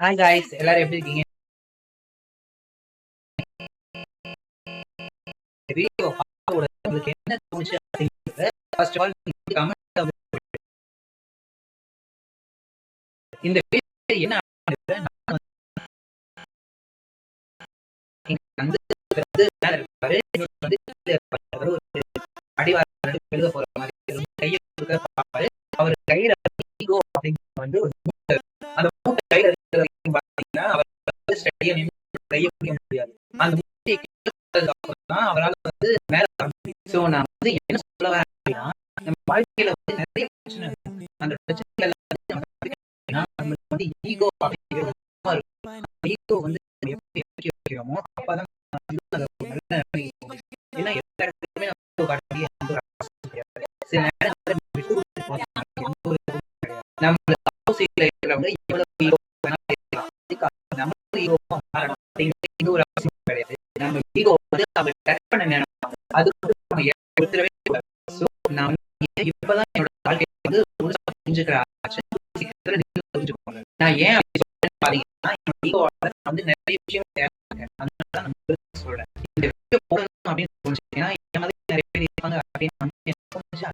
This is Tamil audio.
ஹாய் காய்ஸ், எல்லாரும் எப்படி இருக்கீங்க? வீடியோ உங்களுக்கு என்ன தோணுச்சு அப்படிங்கிறத ஃபர்ஸ்ட் ஆஃப் ஆல் கமெண்ட். இந்த வீடியோ என்ன வந்து மேல இருப்பாரு, வந்து ஒரு அடிவாரம் எழுத போற மாதிரி கையை கொடுக்க பார்ப்பாரு. அவர் கையில ஈகோ அப்படிங்கிற வந்து ஒரு மூட்டை, அந்த மூட்டை கையில இருக்கிற வரைக்கும் பாத்தீங்கன்னா அவர் வந்து ஸ்டடியா நின்று கையை பிடிக்க முடியாது. அந்த மூட்டையை அப்புறம் தான் அவரால் வந்து மேல வர முடியும். ஸோ நான் வந்து என்ன சொல்ல வரேன் அப்படின்னா, நம்ம வாழ்க்கையில வந்து நிறைய பிரச்சனை இருக்கு. அந்த பிரச்சனைகள் நம்மளுக்கு வந்து ஈகோ அப்படிங்கிறது ஈகோ வந்து எப்படி இறக்கி வைக்கிறோமோ அப்பதான் வந்து அது ஒரு நல்ல நிலைமைக்கு போகும். ஏன்னா எல்லா இடத்துலயுமே நம்ம ego காட்டி எந்த ஒரு அவசியம் கிடையாது. சில நேரத்துல நம்ம விட்டு கொடுத்து போகலாம். எந்த ஒரு இதுவும் கிடையாது. நம்மளுக்கு ஆப்போசிட்ல இருக்கிறவங்க எவ்வளவு ஈகோ வேணாலும் இருக்கலாம். அதுக்கு நம்ம ஈகோவா மாறணும் அப்படிங்கிற எந்த ஒரு அவசியம் கிடையாது. நம்ம ஈகோ வந்து நம்ம டச் பண்ண நினைப்போம். அது வந்து நம்ம எடுத்துடவே கூடாது. ஸோ நான் வந்து இப்பதான் என்னோட வாழ்க்கையை வந்து முழுசா புரிஞ்சுக்கிற ஆச்சு. சீக்கிரத்துல நீங்களும் புரிஞ்சுக்கோங்க. நான் ஏன் அப்படி சொல்றேன்னு பாத்தீங்கன்னா, என்னோட ஈகோவால நான் வந்து நிறைய விஷயம் தேர்ந்தேன். அதனால தான் நான் சொல்றேன். இந்த வீடியோ போடணும் அப்படின்னு தோணுச்சு. ஏன்னா என் மாதிரி நிறைய பேர் இருப்பாங்க அப்படின்னு வந்து எனக்கு தோணுச்சு.